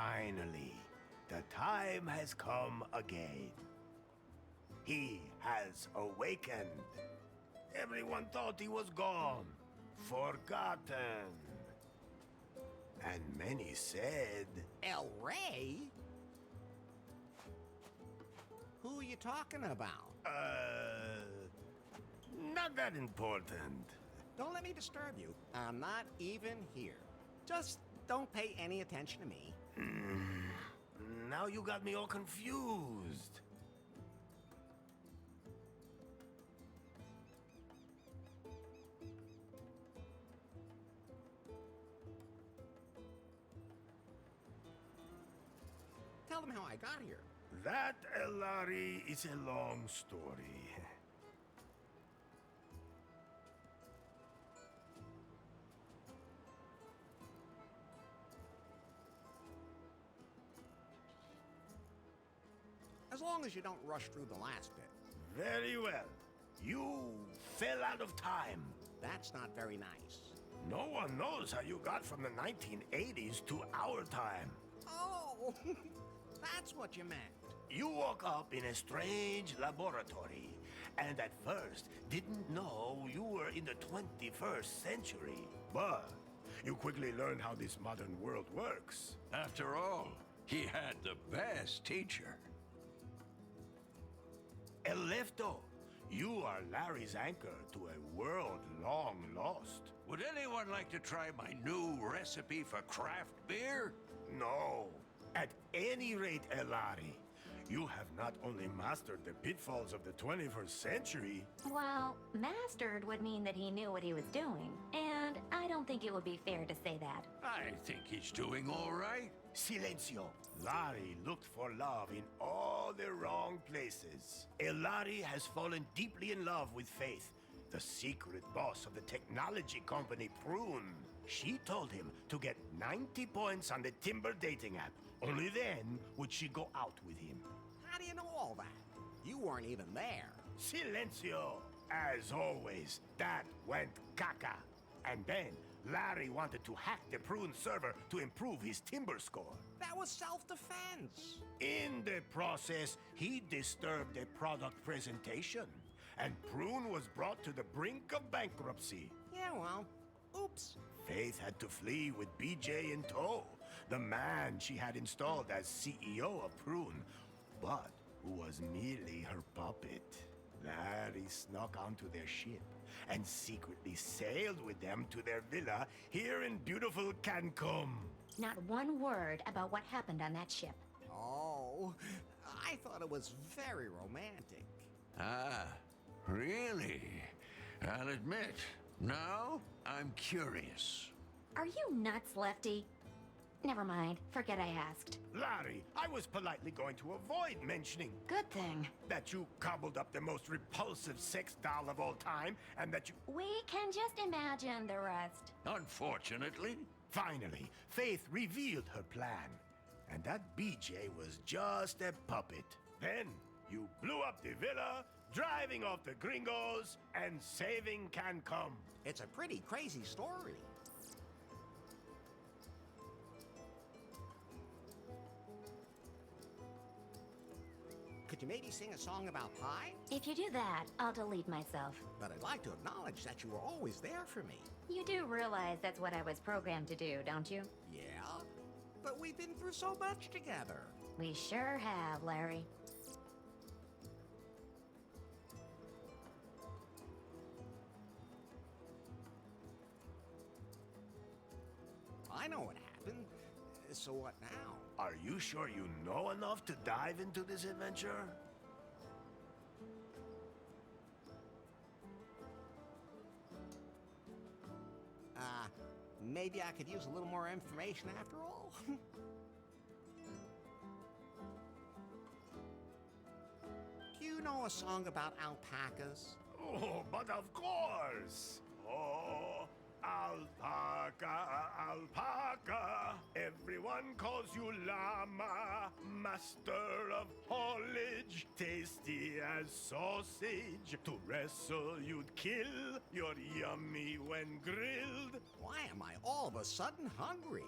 Finally, the time has come again. He has awakened. Everyone thought he was gone, forgotten. And many said, El Rey? Who are you talking about? Not that important. Don't let me disturb you. I'm not even here. Just don't pay any attention to me. Now you got me all confused. Tell them how I got here. That, Elari, is a long story. As long as you don't rush through the last bit. Very well. You fell out of time. That's not very nice. No one knows how you got from the 1980s to our time. Oh, that's what you meant. You woke up in a strange laboratory, and at first didn't know you were in the 21st century. But you quickly learned how this modern world works. After all, he had the best teacher. Elefto, you are Larry's anchor to a world long lost. Would anyone like to try my new recipe for craft beer? No. At any rate, Elari, you have not only mastered the pitfalls of the 21st century. Well, mastered would mean that he knew what he was doing, and I don't think it would be fair to say that. I think he's doing all right. Silencio. Larry looked for love in all the wrong places. Elari has fallen deeply in love with Faith, the secret boss of the technology company Prune. She told him to get 90 points on the Timber dating app. Only then would she go out with him. How do you know all that? You weren't even there. Silencio! As always, that went caca. And then Larry wanted to hack the Prune server to improve his Timber score. That was self-defense. In the process, he disturbed a product presentation, and Prune was brought to the brink of bankruptcy. Yeah, well, oops. Faith had to flee with BJ in tow, the man she had installed as CEO of Prune, but who was merely her puppet. Larry snuck onto their ship and secretly sailed with them to their villa here in beautiful Cancun. Not one word about what happened on that ship. Oh, I thought it was very romantic. Ah, really? I'll admit, now I'm curious. Are you nuts, Lefty? Never mind. Forget I asked. Larry, I was politely going to avoid mentioning Good thing. that you cobbled up the most repulsive sex doll of all time, and that you... We can just imagine the rest. Unfortunately, Finally, Faith revealed her plan, and that BJ was just a puppet. Then, you blew up the villa, driving off the gringos, and saving Cancun. It's a pretty crazy story. Could you maybe sing a song about pie? If you do that, I'll delete myself. But I'd like to acknowledge that you were always there for me. You do realize that's what I was programmed to do, don't you? Yeah, but we've been through so much together. We sure have, Larry. I know what happened. So what now? Are you sure you know enough to dive into this adventure? Maybe I could use a little more information after all? Do you know a song about alpacas? Oh, but of course! Oh, alpaca, alpaca, everyone calls you llama, master of haulage, tasty as sausage. To wrestle you'd kill, you're yummy when grilled. Why am I all of a sudden hungry?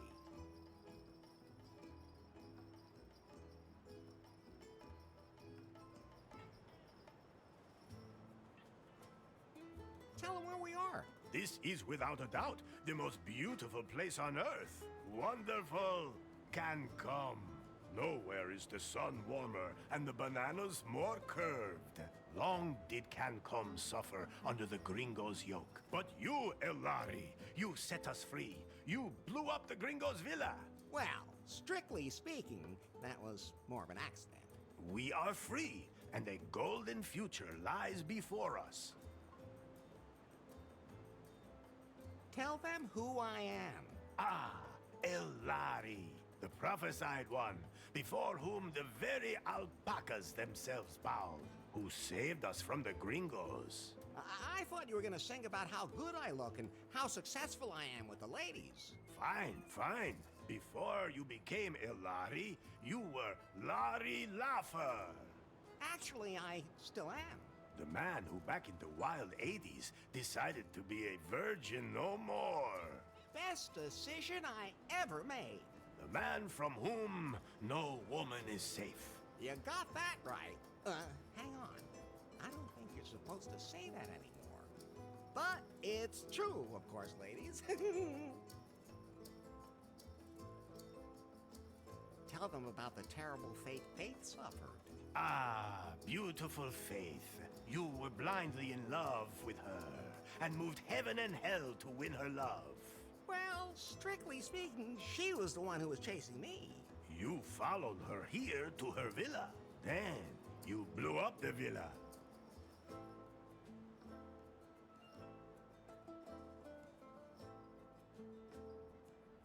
we are. This is without a doubt the most beautiful place on earth. Wonderful can come. Nowhere is the sun warmer and the bananas more curved. Long did Cancom suffer under the gringo's yoke. But you, Elari, you set us free. You blew up the gringo's villa. Well, strictly speaking, that was more of an accident. We are free, and a golden future lies before us. Tell them who I am. Ah, Elari, the prophesied one, before whom the very alpacas themselves bowed, who saved us from the gringos. I thought you were going to sing about how good I look and how successful I am with the ladies. Fine, fine. Before you became Elari, you were Larry Laffer. Actually, I still am. The man who back in the wild 80s decided to be a virgin no more. Best decision I ever made. The man from whom no woman is safe. You got that right. Hang on. I don't think you're supposed to say that anymore. But it's true, of course, ladies. Tell them about the terrible fate Faith suffered. Ah, beautiful Faith. You were blindly in love with her and moved heaven and hell to win her love. Well, strictly speaking, she was the one who was chasing me. You followed her here to her villa. Then you blew up the villa.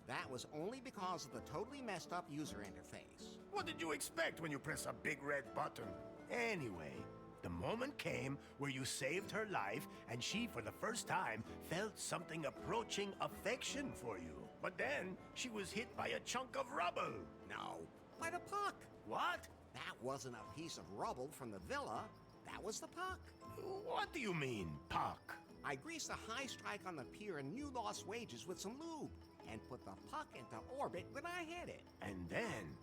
That was only because of the totally messed up user interface. What did you expect when you press a big red button? Anyway, the moment came where you saved her life, and she, for the first time, felt something approaching affection for you. But then, she was hit by a chunk of rubble. No, by the puck. What? That wasn't a piece of rubble from the villa. That was the puck. What do you mean, puck? I greased a high strike on the pier and you lost wages with some lube, and put the puck into orbit when I hit it. And then,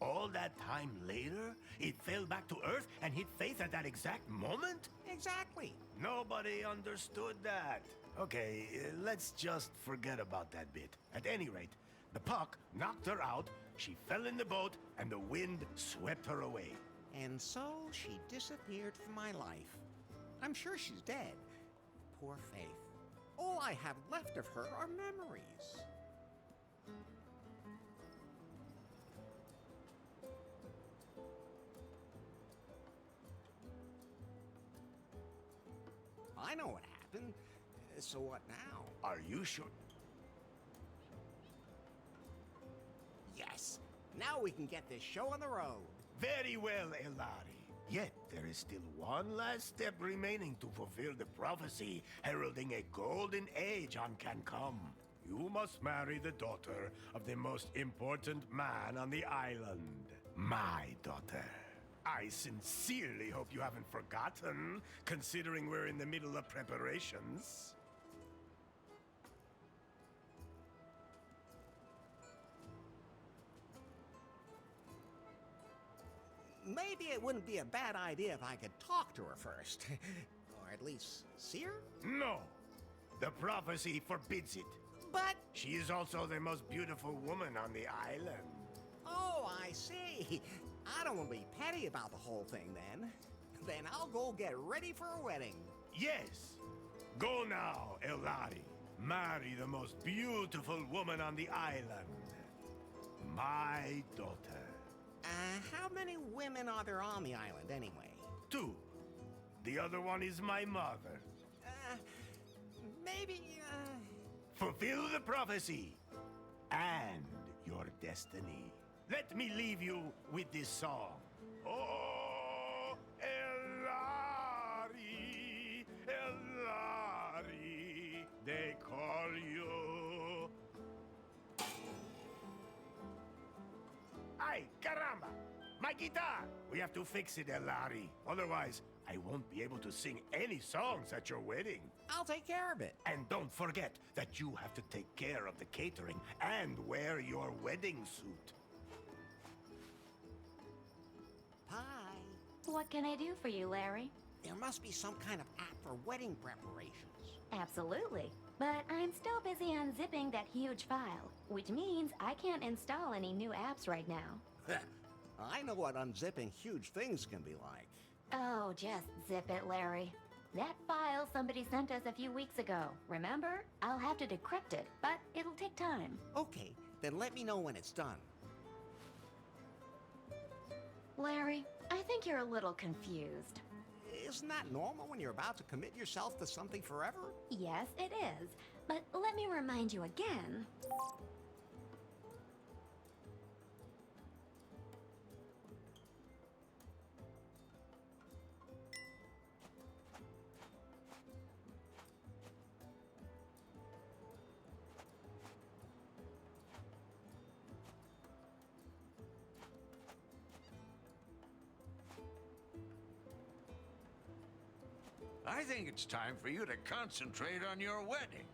all that time later, it fell back to Earth and hit Faith at that exact moment? Exactly. Nobody understood that. Okay, let's just forget about that bit. At any rate, the puck knocked her out, she fell in the boat, and the wind swept her away. And so she disappeared from my life. I'm sure she's dead. Poor Faith. All I have left of her are memories. I know what happened. So what now? Are you sure? Yes. Now we can get this show on the road. Very well, Elari. Yet there is still one last step remaining to fulfill the prophecy heralding a golden age on Cancom. You must marry the daughter of the most important man on the island. My daughter. I sincerely hope you haven't forgotten, considering we're in the middle of preparations. Maybe it wouldn't be a bad idea if I could talk to her first. Or at least see her? No. The prophecy forbids it. But... She is also the most beautiful woman on the island. Oh, I see. I don't want to be petty about the whole thing then. Then I'll go get ready for a wedding. Yes. Go now, Elari. Marry the most beautiful woman on the island. My daughter. How many women are there on the island anyway? 2. The other one is my mother. Maybe, Fulfill the prophecy and your destiny. Let me leave you with this song. Oh, Elari, Elari, they call you. Ay, caramba! My guitar! We have to fix it, Elari. Otherwise, I won't be able to sing any songs at your wedding. I'll take care of it. And don't forget that you have to take care of the catering and wear your wedding suit. Bye. What can I do for you, Larry? There must be some kind of app for wedding preparations. Absolutely. But I'm still busy unzipping that huge file, which means I can't install any new apps right now. I know what unzipping huge things can be like. Oh, just zip it, Larry. That file somebody sent us a few weeks ago, remember? I'll have to decrypt it, but it'll take time. Okay, then let me know when it's done. Larry, I think you're a little confused. Isn't that normal when you're about to commit yourself to something forever? Yes, it is. But let me remind you again. I think it's time for you to concentrate on your wedding.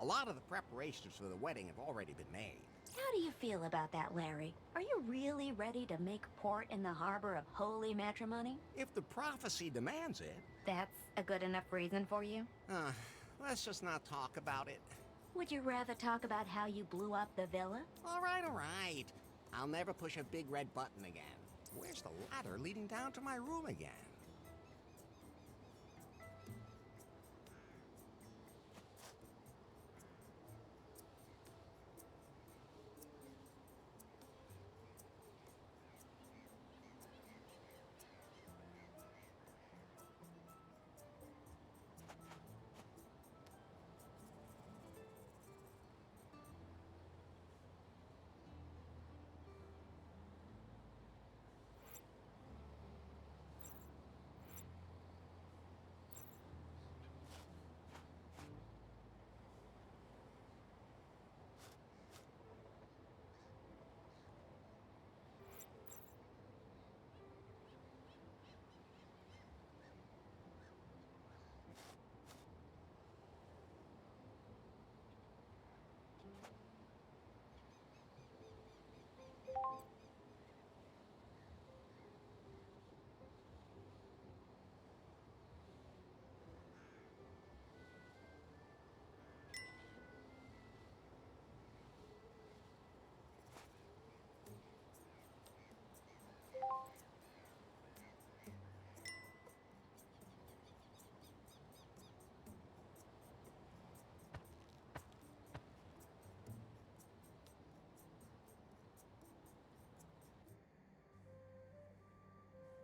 A lot of the preparations for the wedding have already been made. How do you feel about that, Larry? Are you really ready to make port in the harbor of holy matrimony? If the prophecy demands it. That's a good enough reason for you? Let's just not talk about it. Would you rather talk about how you blew up the villa? All right. I'll never push a big red button again. Where's the ladder leading down to my room again?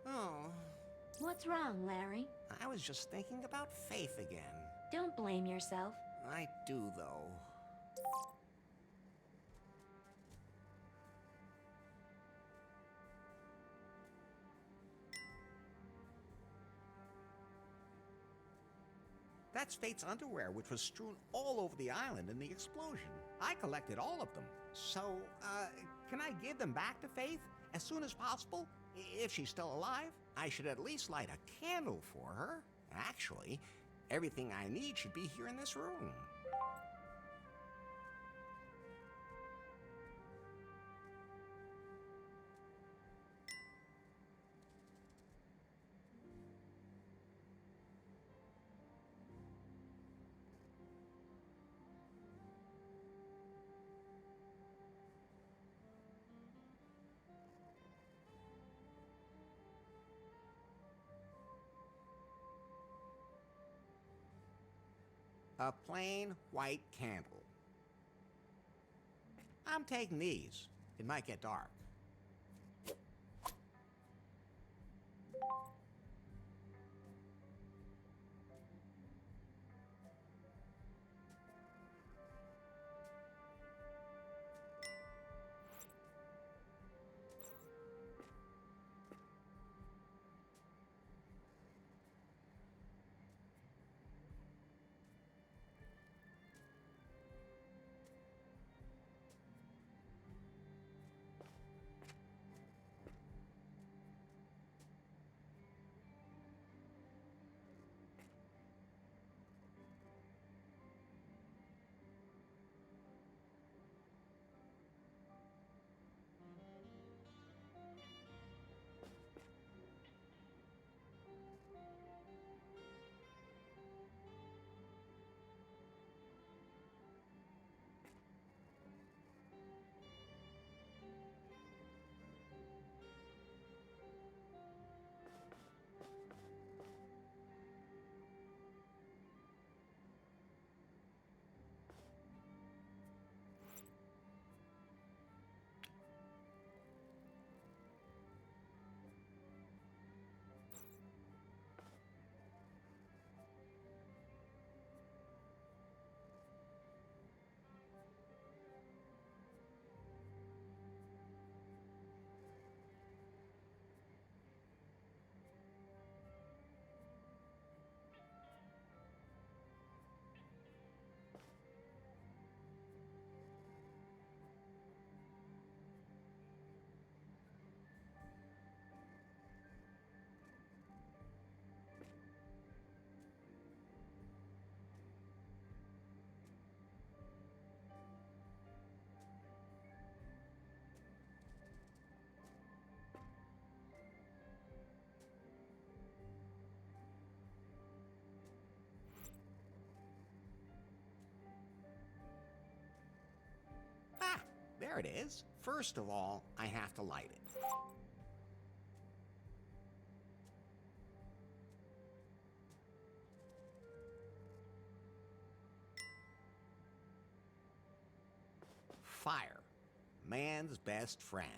Oh, What's wrong, Larry? I was just thinking about Faith again. Don't blame yourself. I do, though. That's Fate's underwear, which was strewn all over the island in the explosion. I collected all of them. So, can I give them back to Faith as soon as possible? If she's still alive, I should at least light a candle for her. Actually, everything I need should be here in this room. A plain white candle. I'm taking these. It might get dark. There it is. First of all, I have to light it. Fire, man's best friend.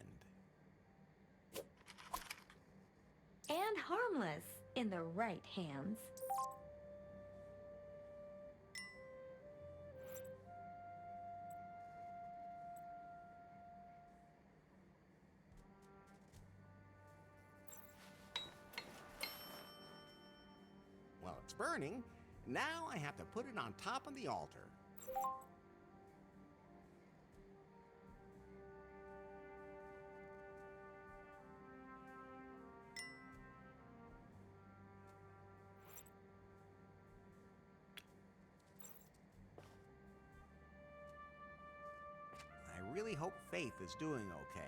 And harmless in the right hands. Well, it's burning. Now I have to put it on top of the altar. I really hope Faith is doing okay.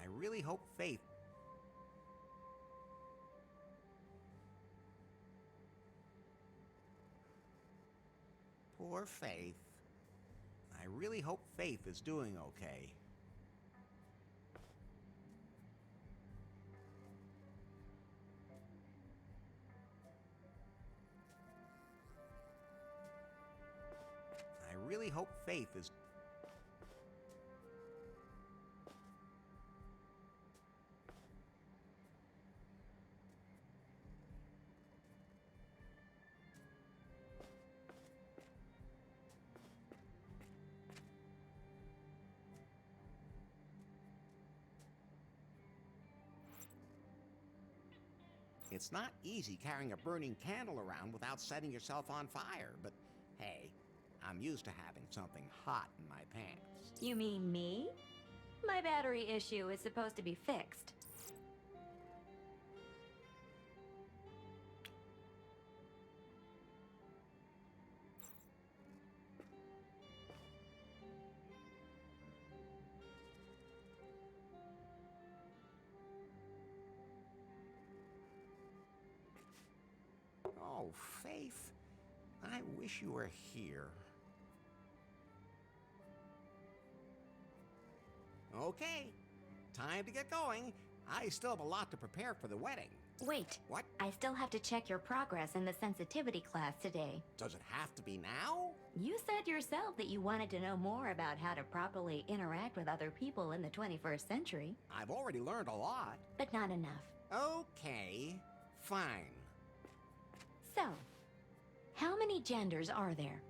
I really hope Faith... Poor Faith. I really hope Faith is doing okay. I really hope Faith is... It's not easy carrying a burning candle around without setting yourself on fire, but hey, I'm used to having something hot in my pants. You mean me? My battery issue is supposed to be fixed. Oh, Faith, I wish you were here. Okay, time to get going. I still have a lot to prepare for the wedding. Wait. What? I still have to check your progress in the sensitivity class today. Does it have to be now? You said yourself that you wanted to know more about how to properly interact with other people in the 21st century. I've already learned a lot. But not enough. Okay, fine. So, how many genders are there?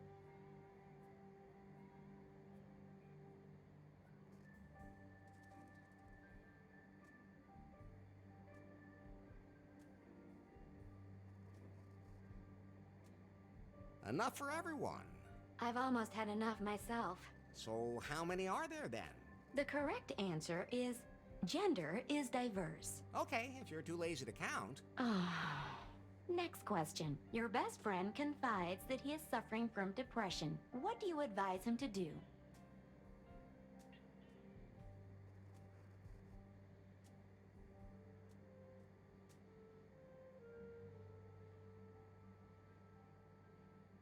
Enough for everyone. I've almost had enough myself. So how many are there then? The correct answer is gender is diverse. Okay, if you're too lazy to count. Next question. Your best friend confides that he is suffering from depression. What do you advise him to do?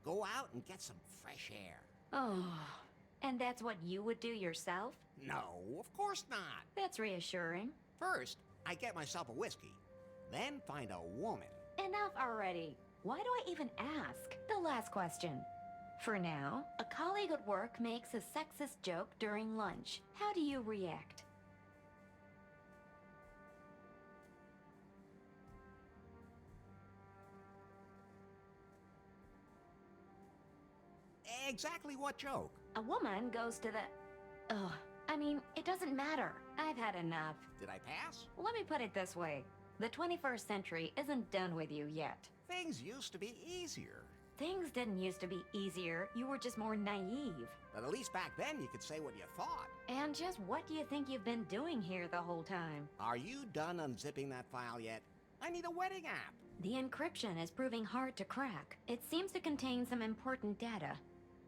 Go out and get some fresh air. Oh, and that's what you would do yourself? No, of course not. That's reassuring. First, I get myself a whiskey. Then find a woman. Enough already. Why do I even ask? The last question. For now, a colleague at work makes a sexist joke during lunch. How do you react? Exactly what joke? A woman goes to the... Ugh. I mean, it doesn't matter. I've had enough. Did I pass? Let me put it this way. The 21st century isn't done with you yet. Things used to be easier. Things didn't used to be easier. You were just more naive. But at least back then you could say what you thought. And just what do you think you've been doing here the whole time? Are you done unzipping that file yet? I need a wedding app. The encryption is proving hard to crack. It seems to contain some important data.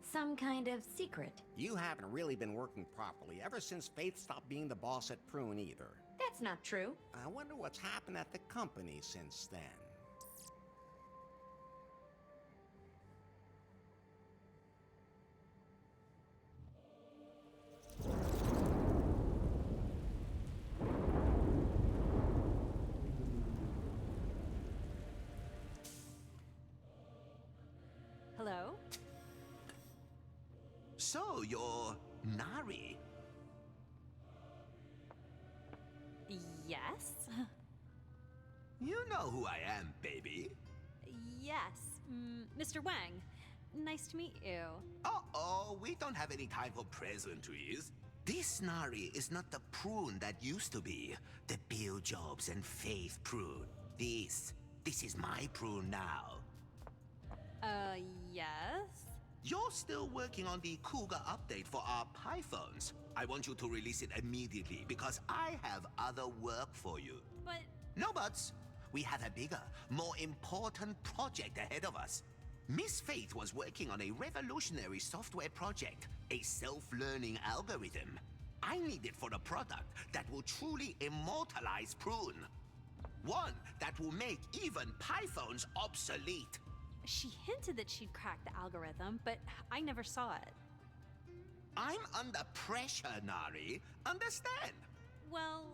Some kind of secret. You haven't really been working properly ever since Faith stopped being the boss at Prune either. That's not true. I wonder what's happened at the company since then. Hello? So, you're Nari. Yes? You know who I am, baby. Yes. Mr. Wang, nice to meet you. Uh-oh, we don't have any time for pleasantries. This Nari is not the Prune that used to be. The Bill Jobs and Faith Prune. This is my Prune now. Yes? You're still working on the Cougar update for our Pythons. I want you to release it immediately because I have other work for you. But... No buts. We have a bigger, more important project ahead of us. Miss Faith was working on a revolutionary software project, a self-learning algorithm. I need it for a product that will truly immortalize Prune. One that will make even Pythons obsolete. She hinted that she'd cracked the algorithm, but I never saw it. I'm under pressure, Nari. Understand? Well...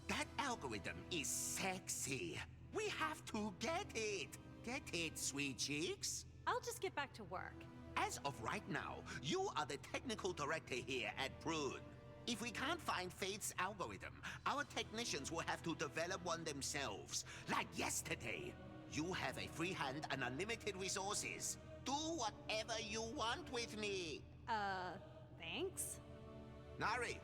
That algorithm is sexy. We have to get it. Get it, sweet cheeks? I'll just get back to work. As of right now, you are the technical director here at Prune. If we can't find Faith's algorithm, our technicians will have to develop one themselves. Like yesterday. You have a free hand and unlimited resources. Do whatever you want with me. Thanks? Nari,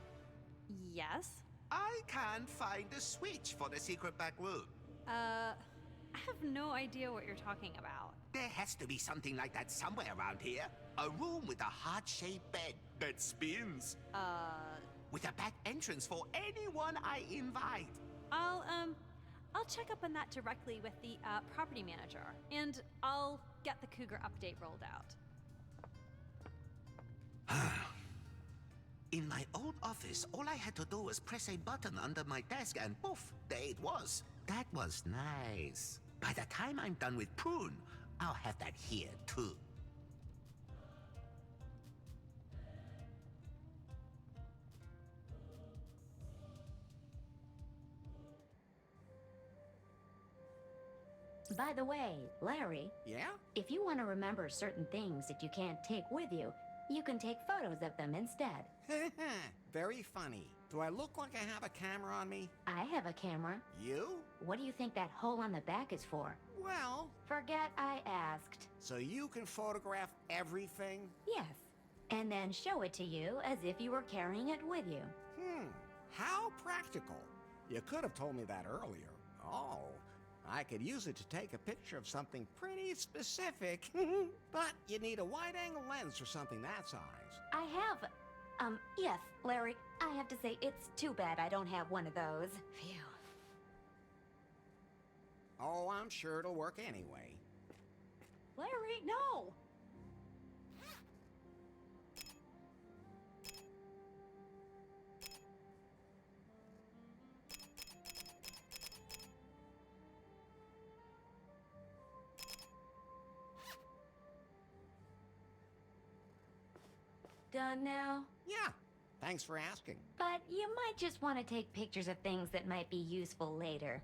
Yes? I can't find the switch for the secret back room. I have no idea what you're talking about. There has to be something like that somewhere around here. A room with a heart-shaped bed that spins. With a back entrance for anyone I invite. I'll check up on that directly with the, property manager. And I'll get the Cougar update rolled out. In my old office, all I had to do was press a button under my desk and poof, there it was. That was nice. By the time I'm done with Prune, I'll have that here too. By the way, Larry, Yeah? if you want to remember certain things that you can't take with you, you can take photos of them instead. Very funny. Do I look like I have a camera on me? I have a camera. You? What do you think that hole on the back is for? Well, Forget I asked. so you can photograph everything? Yes. And then show it to you as if you were carrying it with you. How practical. You could have told me that earlier. Oh, I could use it to take a picture of something pretty specific. But you need a wide-angle lens for something that size. I have... yes, Larry, I have to say it's too bad I don't have one of those. Phew. Oh, I'm sure it'll work anyway. Larry, no! Done now? Yeah, thanks for asking. But you might just want to take pictures of things that might be useful later.